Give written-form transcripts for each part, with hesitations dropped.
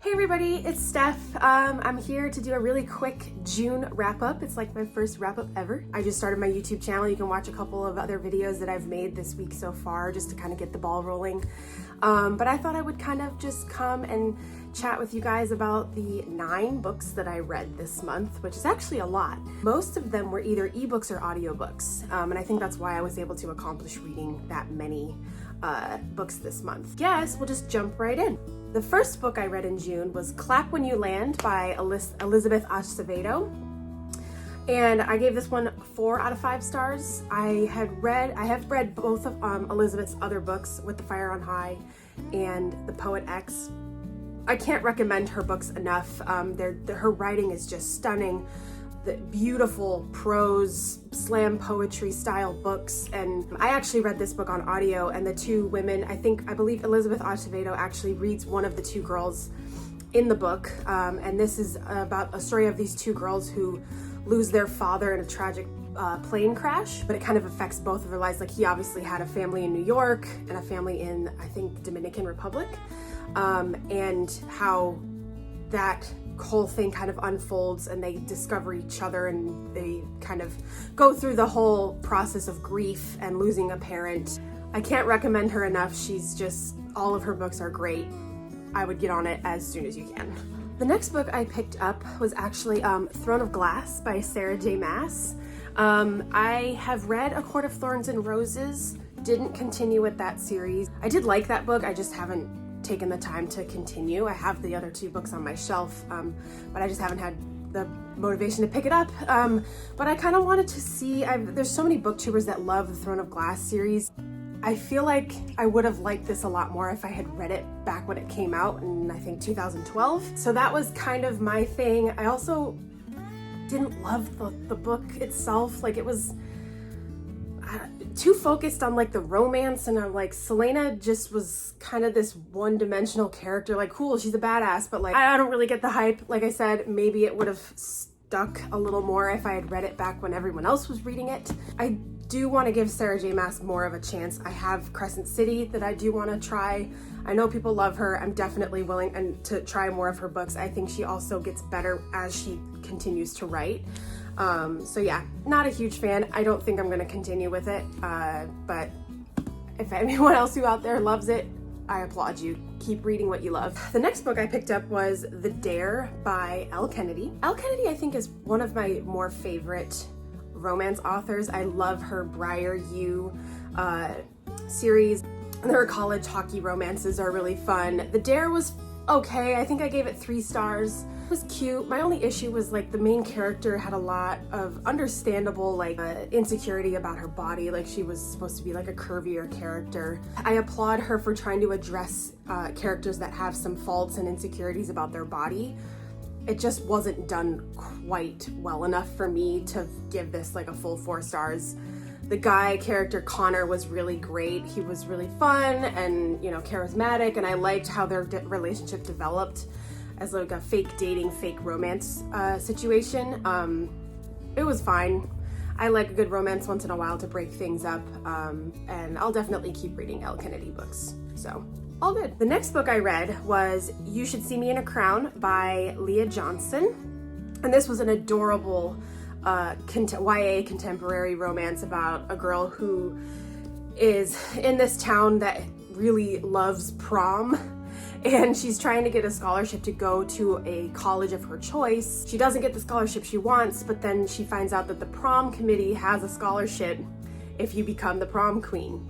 Hey everybody, it's Steph. I'm here to do a really quick June wrap-up. It's like my first wrap-up ever. I just started my YouTube channel. You can watch a couple of other videos that I've made this week so far just to kind of get the ball rolling. But I thought I would kind of just come and chat with you guys about the 9 books that I read this month, which is actually a lot. Most of them were either ebooks or audiobooks, and I think that's why I was able to accomplish reading that many books this month. Yes, we'll just jump right in. The first book I read in June was Clack When You Land by Elizabeth Acevedo. And I gave this one 4 out of 5 stars. I have read both of Elizabeth's other books, With the Fire on High and The Poet X. I can't recommend her books enough. Her writing is just stunning. The beautiful prose, slam poetry style books. And I actually read this book on audio, and the two women, I believe Elizabeth Acevedo actually reads one of the 2 girls in the book. And this is about a story of these 2 girls who lose their father in a tragic plane crash, but it kind of affects both of their lives. Like, he obviously had a family in New York and a family in, I think, the Dominican Republic, and how that whole thing kind of unfolds and they discover each other and they kind of go through the whole process of grief and losing a parent. I can't recommend her enough. She's just, all of her books are great. I would get on it as soon as you can. The next book I picked up was actually Throne of Glass by Sarah J. Maas. I have read A Court of Thorns and Roses, didn't continue with that series. I did like that book, I just haven't taken the time to continue. I have the other 2 books on my shelf, but I just haven't had the motivation to pick it up. But I kind of wanted to see, there's so many booktubers that love the Throne of Glass series. I feel like I would have liked this a lot more if I had read it back when it came out in, I think, 2012. So that was kind of my thing. I also didn't love the book itself. Like, it was too focused on like the romance, and I'm like, Selena just was kind of this one-dimensional character. Like, cool, she's a badass, but like, I don't really get the hype. Like I said, maybe it would have stuck a little more if I had read it back when everyone else was reading it. I do want to give Sarah J. Maas more of a chance. I have Crescent City that I do want to try. I know people love her. I'm definitely willing to try more of her books. I think she also gets better as she continues to write. So yeah, not a huge fan. I don't think I'm going to continue with it, but if anyone else who out there loves it, I applaud you. Keep reading what you love. The next book I picked up was The Dare by Elle Kennedy. Elle Kennedy, I think, is one of my more favorite romance authors. I love her Briar U series. And her college hockey romances are really fun. The Dare was okay. I think I gave it 3 stars. It was cute. My only issue was like the main character had a lot of understandable like insecurity about her body. Like, she was supposed to be like a curvier character. I applaud her for trying to address characters that have some faults and insecurities about their body. It just wasn't done quite well enough for me to give this like a full 4 stars. The guy character Connor was really great. He was really fun and, you know, charismatic, and I liked how their relationship developed as like a fake dating, fake romance situation. It was fine. I like a good romance once in a while to break things up, and I'll definitely keep reading Elle Kennedy books. So, all good. The next book I read was You Should See Me in a Crown by Leah Johnson, and this was an adorable YA contemporary romance about a girl who is in this town that really loves prom, and she's trying to get a scholarship to go to a college of her choice. She doesn't get the scholarship she wants, but then she finds out that the prom committee has a scholarship if you become the prom queen.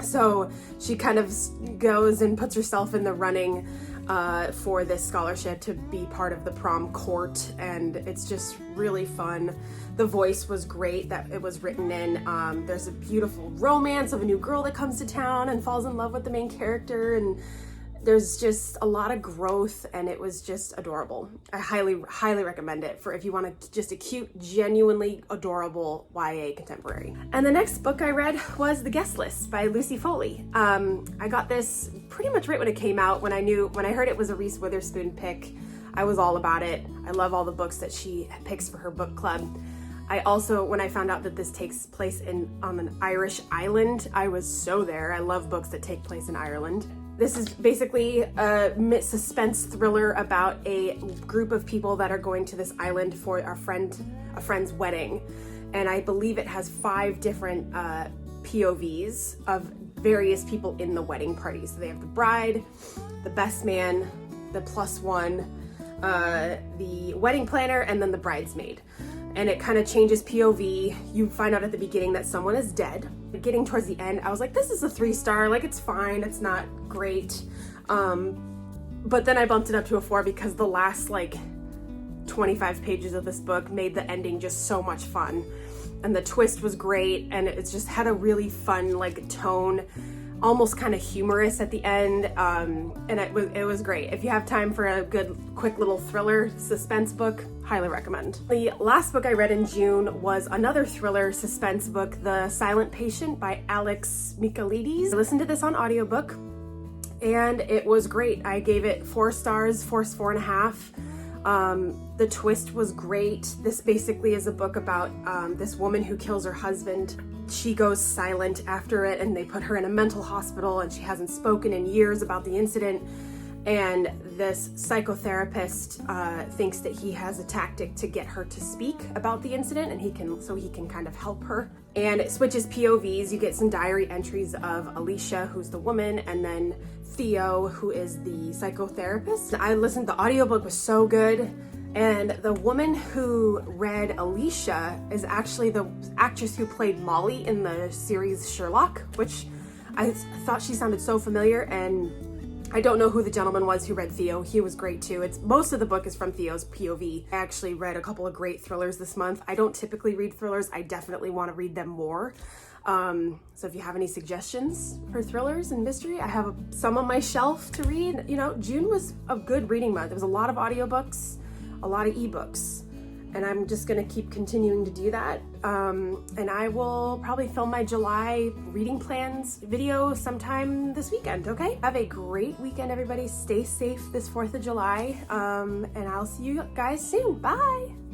So she kind of goes and puts herself in the running for this scholarship to be part of the prom court, and it's just really fun. The voice was great that it was written in. There's a beautiful romance of a new girl that comes to town and falls in love with the main character, and there's just a lot of growth, and it was just adorable. I highly recommend it for if you want just a cute, genuinely adorable YA contemporary. And the next book I read was The Guest List by Lucy Foley. I got this pretty much right when it came out. When I heard it was a Reese Witherspoon pick, I was all about it. I love all the books that she picks for her book club. I also, when I found out that this takes place on an Irish island, I was so there. I love books that take place in Ireland. This is basically a suspense thriller about a group of people that are going to this island for a friend's wedding. And I believe it has 5 different POVs of various people in the wedding party. So they have the bride, the best man, the +1, the wedding planner, and then the bridesmaid. And it kind of changes POV. You find out at the beginning that someone is dead. Getting towards the end, I was like, this is a 3-star, like it's fine, it's not great. But then I bumped it up to a 4 because the last like 25 pages of this book made the ending just so much fun. And the twist was great, and it just had a really fun like tone, almost kind of humorous at the end, and it was great. If you have time for a good quick little thriller suspense book, highly recommend. The last book I read in June was another thriller suspense book, The Silent Patient by Alex Michaelides. I listened to this on audiobook and it was great. I gave it 4 stars, 4.5. The twist was great. This basically is a book about this woman who kills her husband. She goes silent after it, and they put her in a mental hospital, and she hasn't spoken in years about the incident. And this psychotherapist thinks that he has a tactic to get her to speak about the incident, and he can kind of help her. And it switches POVs. You get some diary entries of Alicia, who's the woman, and then Theo, who is the psychotherapist. I listened, the audiobook was so good. And the woman who read Alicia is actually the actress who played Molly in the series Sherlock, which I thought she sounded so familiar. And I don't know who the gentleman was who read Theo. He was great too. Most of the book is from Theo's POV. I actually read a couple of great thrillers this month. I don't typically read thrillers. I definitely want to read them more. So if you have any suggestions for thrillers and mystery, I have some on my shelf to read. You know, June was a good reading month. There was a lot of audiobooks, a lot of ebooks, and I'm just gonna keep continuing to do that. And I will probably film my July reading plans video sometime this weekend, okay? Have a great weekend, everybody. Stay safe this 4th of July, and I'll see you guys soon. Bye!